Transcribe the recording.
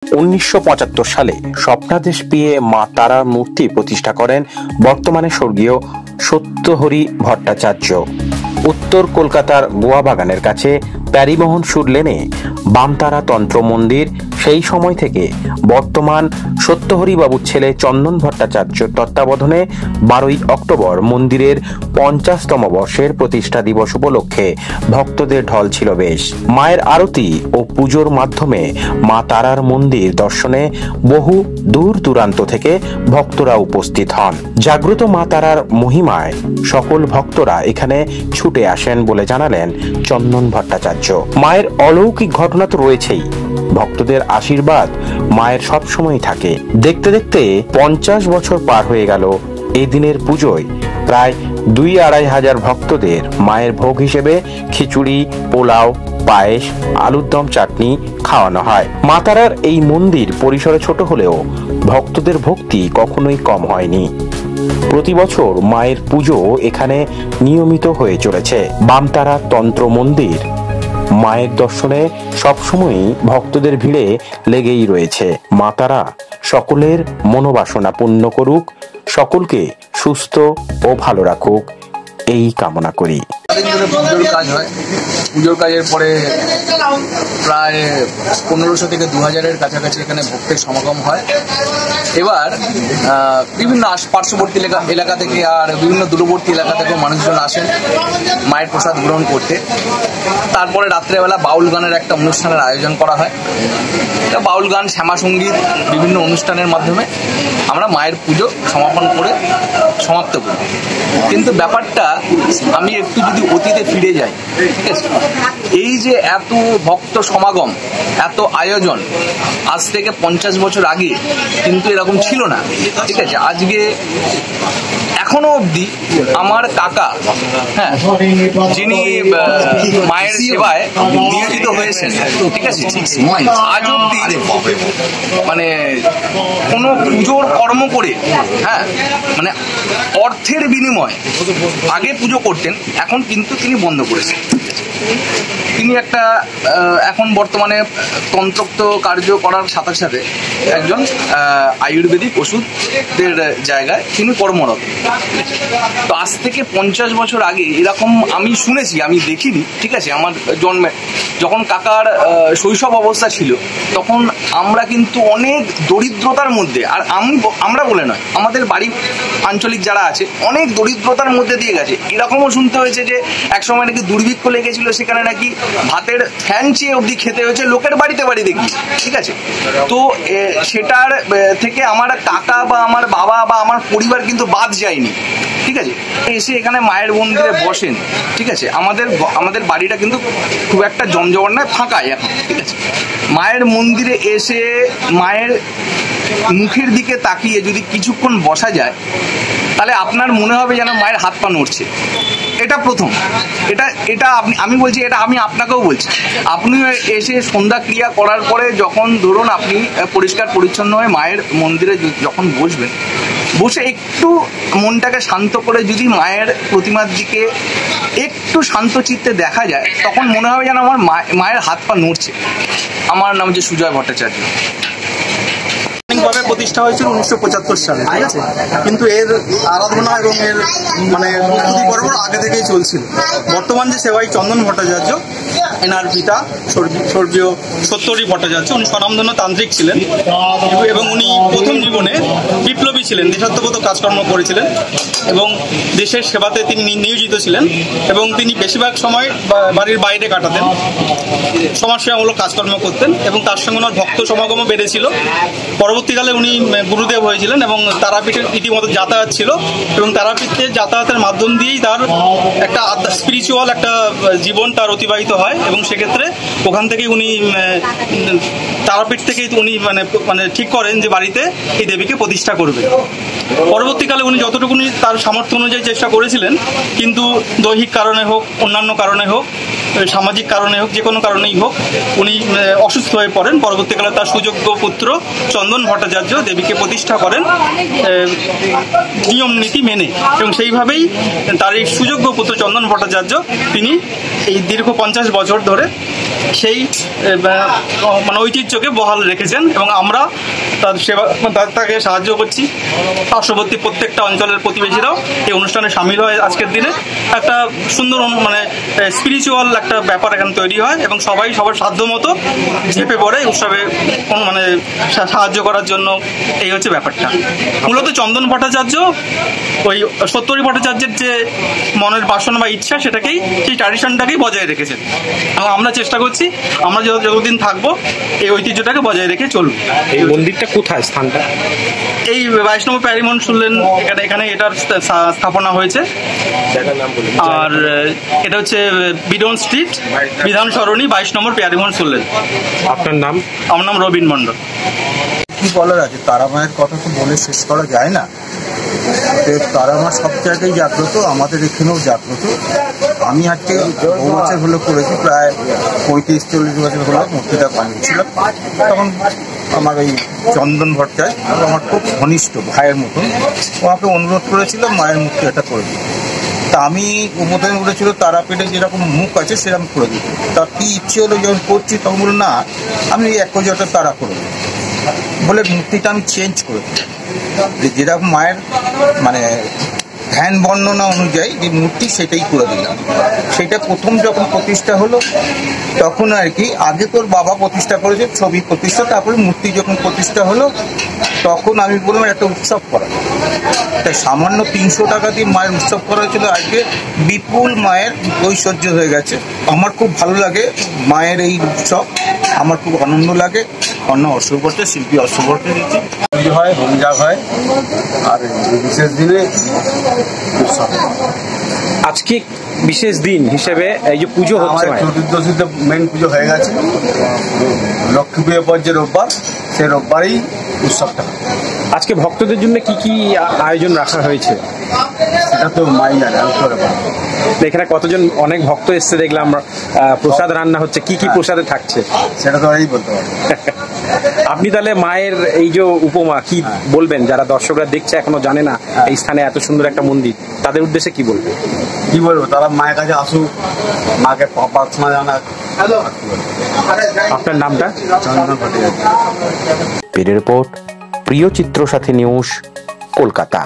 1975 সালে স্বপ্নাদেশ পেয়ে মা তারার মূর্তি প্রতিষ্ঠা করেন বর্তমানে স্বর্গীয় সত্যহরি ভট্টাচার্য। উত্তর কলকাতার গোয়াবাগানের কাছে প্যারিমোহন সুর লেনে বামতারা তন্ত্র মন্দির সেই সময় থেকে বর্তমান সত্যহরি বাবুর ছেলে চন্দন ভট্টাচার্যর তত্ত্বাবধানে 12ই অক্টোবর মন্দিরের 50তম বর্ষের প্রতিষ্ঠা দিবস উপলক্ষে ভক্তদের ঢল ছিল বেশ। মায়ের আরতি ও পুজোর মাধ্যমে মা তারার মন্দির দর্শনে বহু দূর দূরান্ত থেকে ভক্তরা উপস্থিত হন। জাগ্রত মা তারার মহিমায় সকল ভক্তরা এখানে ছুটে আসেন বলে জানালেন চন্দন ভট্টাচার্য। মায়ের অলৌকিক ঘটনা তো রয়েছেই, ভক্তদের আশীর্বাদ মায়ের সবসময় থাকে। দেখতে দেখতে 50 বছর পার হয়ে গেল। এই দিনের পুজোয় প্রায় 2-2.5 হাজার ভক্তদের মায়ের ভোগ হিসেবে খিচুড়ি, পোলাও, পায়েস, আলুর দম, চাটনি খাওয়ানো হয়। মা তারার এই মন্দির পরিসরে ছোট হলেও ভক্তদের ভক্তি কখনোই কম হয়নি। প্রতি বছর মায়ের পুজো এখানে নিয়মিত হয়ে চলেছে। বামতারা তন্ত্র মন্দির মায়ের দর্শনে সবসময়ই ভক্তদের ভিড়ে লেগেই রয়েছে। মা তারা সকলের মনোবাসনা পূর্ণ করুক, সকলকে সুস্থ ও ভালো রাখুক, এই কামনা করি। পুজোর কাজ হয়, পুজোর কাজের পরে প্রায় 1500 থেকে 2000-এর কাছাকাছি এখানে ভক্তের সমাগম হয়। এবার বিভিন্ন পার্শ্ববর্তী এলাকা থেকে আর বিভিন্ন দূরবর্তী এলাকা থেকেও মানুষজন আসেন মায়ের প্রসাদ গ্রহণ করতে। তারপরে রাত্রেবেলা বাউল গানের একটা অনুষ্ঠানের আয়োজন করা হয়। বাউল গান, শ্যামা সঙ্গীত, বিভিন্ন অনুষ্ঠানের মাধ্যমে আমরা মায়ের পুজো সমাপন করে সমাপ্ত করি। কিন্তু ব্যাপারটা আমি একটু যদি অতীতে ফিরে যাই, ঠিক আছে, এই যে এত ভক্ত সমাগম, এত আয়োজন আজ থেকে 50 বছর আগে কিন্তু এরকম ছিল না, ঠিক আছে। আজকে এখনো অবধি আমার কাকা, হ্যাঁ, যিনি মায়ের সেবায় নিয়োজিত হয়েছেন, ঠিক আছে, আজ অবধি মানে কোনো পুজোর কর্ম করে, হ্যাঁ, মানে অর্থের বিনিময় আগে পুজো করতেন, এখন কিন্তু তিনি বন্ধ করেছেন। তিনি একটা এখন বর্তমানে তন্ত্রোক্ত কার্য করার সাথে সাথে একজন আয়ুর্বেদিক ওষুধের জায়গায় তিনি কর্মরত। তো আজ থেকে 50 বছর আগে এরকম আমি শুনেছি, আমি দেখিনি, ঠিক আছে। আমার জন্মে যখন কাকার শৈশব অবস্থা ছিল তখন আমরা কিন্তু অনেক দরিদ্রতার মধ্যে, আর আমরা বলে নয়, আমাদের বাড়ি আঞ্চলিক যারা আছে অনেক দরিদ্রতার মধ্যে দিয়ে গেছে। এরকমও শুনতে হয়েছে যে একসময় নাকি দুর্ভিক্ষ লেগেছিল, সেখানে নাকি ভাতের ফ্যান চেয়ে অবধি খেতে হয়েছে লোকের বাড়িতে গিয়ে, ঠিক আছে। তো সেটার থেকে আমার কাকা বা আমার বাবা বা আমার পরিবার কিন্তু বাদ যায়নি, ঠিক আছে। এসে এখানে মায়ের মন্দিরে বসেন, ঠিক আছে। আমাদের বাড়িটা কিন্তু খুব একটা জমজমাট নয়, ফাঁকাই এখন, ঠিক আছে। মায়ের মন্দিরে এসে মায়ের মুখের দিকে তাকিয়ে যদি কিছুক্ষণ বসা যায় তাহলে আপনার মনে হবে যেন মায়ের হাত পা নড়ছে। এটা প্রথম, এটা আমি বলছি, এটা আমি আপনাকেও বলছি। আপনি এসে সন্ধ্যা ক্রিয়া করার পরে যখন ধরুন আপনি পরিষ্কার পরিচ্ছন্ন হয়ে মায়ের মন্দিরে যখন বসবেন, বসে একটু মনটাকে শান্ত করে যদি মায়ের প্রতিমার দিকে একটু শান্ত চিত্তে দেখা যায়, তখন মনে হবে যেন আমার মায়ের হাত পা নড়ছে। আমার নাম যে সুজয় ভট্টাচার্য। ভাবে প্রতিষ্ঠা হয়েছিল 1975 সালে, ঠিক আছে। কিন্তু এর আরাধনা এবং এর মানে প্রস্তুতি পর্ব আগে থেকেই চলছিল। বর্তমান যে সেবাই চন্দন ভট্টাচার্য, এনার পিতা স্বর্গীয় সত্যহরি ভট্টাচার্য, উনি স্বনামধন্য তান্ত্রিক ছিলেন এবং উনি প্রথম জীবনে বিপ্লবী ছিলেন, দেশাত্মবোধক কাজকর্ম করেছিলেন এবং দেশের সেবাতে তিনি নিয়োজিত ছিলেন এবং তিনি বেশিরভাগ সময় বাড়ির বাইরে কাটাতেন, সমাজসেবামূলক কাজকর্ম করতেন এবং তার সঙ্গে ওনার ভক্ত সমাগমও বেড়েছিল। পরবর্তীকালে উনি গুরুদেব হয়েছিলেন এবং তারাপীঠের ইতিমধ্যে যাতায়াত ছিল এবং তারাপীঠের যাতায়াতের মাধ্যম দিয়েই তার একটা স্পিরিচুয়াল একটা জীবন তার অতিবাহিত হয় এবং সেক্ষেত্রে ওখান থেকে উনি তারাপীঠ থেকেই উনি মানে ঠিক করেন যে বাড়িতে এই দেবীকে প্রতিষ্ঠা করবেন। পরবর্তীকালে উনি যতটুকুনি তার সামর্থ্য অনুযায়ী চেষ্টা করেছিলেন, কিন্তু দৈহিক কারণে হোক, অন্যান্য কারণে হোক, সামাজিক কারণে হোক, যে কোনো কারণেই হোক, উনি অসুস্থ হয়ে পড়েন। পরবর্তীকালে তার সুযোগ্য পুত্র চন্দন ভট্টাচার্য দেবীকে প্রতিষ্ঠা করেন নিয়ম নীতি মেনে এবং সেইভাবেই তার এই সুযোগ্য পুত্র চন্দন ভট্টাচার্য তিনি এই দীর্ঘ 50 বছর ধরে সেই মানে ঐতিহ্যকে বহাল রেখেছেন এবং আমরা তার সেবা তাকে সাহায্য করছি। পার্শ্ববর্তী প্রত্যেকটা অঞ্চলের প্রতিবেশীরাও এই অনুষ্ঠানে সামিল হয়। আজকের দিনে একটা সুন্দর মানে স্পিরিচুয়াল একটা ব্যাপার এখানে তৈরি হয় এবং সবাই সবার সাধ্য মতো ঝেঁপে পড়ে উৎসবে মানে সাহায্য করার জন্য। এই হচ্ছে ব্যাপারটা। মূলত চন্দন ভট্টাচার্য ওই সত্যহরি ভট্টাচার্যের যে মনের বাসনা বা ইচ্ছা সেটাকেই, সেই ট্র্যাডিশনটাকেই বজায় রেখেছেন এবং আমরা চেষ্টা করছি আমরা যতদিন থাকবো এই ঐতিহ্যটাকে বজায় রেখে চলব। এই মন্দিরটা কোথায়, স্থানটা? এই বৈষ্ণব প্যারিমোহন শুনলেন এখানে এটার স্থাপনা হয়েছে। আর এটা হচ্ছে বিডন স্ট্রিট, বিধান সরণি, 22 নম্বর প্যারিমোহন শুনলেন। আপনার নাম? আমার নাম রবীন মণ্ডল। কি বলার আছে, তারা মায়ের কথা তো বলে শেষ করা যায় না। তারা মা সব জায়গায় জাগ্রত, আমাদের এখানেও জাগ্রত। আমি আজকে বহু বছর হলো করেছি, প্রায় 35-40 বছর হলো মূর্তিটা বানিয়েছিলাম। তখন আমার ওই চন্দন ভট্টাচার্য আমার খুব ঘনিষ্ঠ ভাইয়ের মতন, ওকে অনুরোধ করেছিলাম মায়ের মূর্তি একটা করে দিই। তা আমি উন্মোদন করেছিল তারাপীঠে যেরকম মুখ আছে সেরকম করে দিত। তার কি ইচ্ছে হলো যখন করছি তখন বলল না আমি 1000টা তারা করে দিই বলে মূর্তিটা আমি চেঞ্জ করে দিই। যেরকম মায়ের মানে ধ্যান বর্ণনা অনুযায়ী যে মূর্তি সেটাই করে দিলাম। সেটা প্রথম যখন প্রতিষ্ঠা হলো তখন আর কি, আগে তোর বাবা প্রতিষ্ঠা করেছে ছবি প্রতিষ্ঠা, তারপরে মূর্তি যখন প্রতিষ্ঠা হলো তখন আমি বললাম একটা উৎসব করা। তাই সামান্য 300 টাকা দিয়ে মায়ের উৎসব করা হয়েছিল, আজকে বিপুল মায়ের ঐশ্বর্য হয়ে গেছে। আমার খুব ভালো লাগে মায়ের এই উৎসব, আমার খুব আনন্দ লাগে। অন্য অশ্বভট্টের শিল্পী অশ্বভট্টের পুজো হয়, হোমযাগ হয়, আর বিশেষ দিনে উৎসব। আজকে বিশেষ দিন হিসেবে এই যে পুজো হচ্ছে, চতুর্দশীতে মেন পুজো হয়ে গেছে। লক্ষ্মী পুজোর পর যে রোববার, সেই রোববারই উৎসবটা। আজকে ভক্তদের জন্য কি কি আয়োজন রাখা হয়েছে সেটা তো মাই জানে, আমি করে পারবো। এখানে কতজন, অনেক ভক্ত এসছে দেখলাম, প্রসাদ রান্না হচ্ছে, কি কি প্রসাদে থাকছে সেটা তো এই বলতে পারবো। আপনি তাহলে মায়ের এই যে উপমা কি বলবেন, যারা দর্শকরা দেখছে এখনো জানে না এই স্থানে এত সুন্দর একটা মন্দির, তাদের উদ্দেশ্যে কি বলবেন? কি বলবো, তারা মায়ের কাছে আসুক, মাকে প্রার্থনা জানাক। আপনার নামটা? চন্দন ভট্টাচার্য। রিপোর্ট, প্রিয় চিত্র সাথী নিউজ, কলকাতা।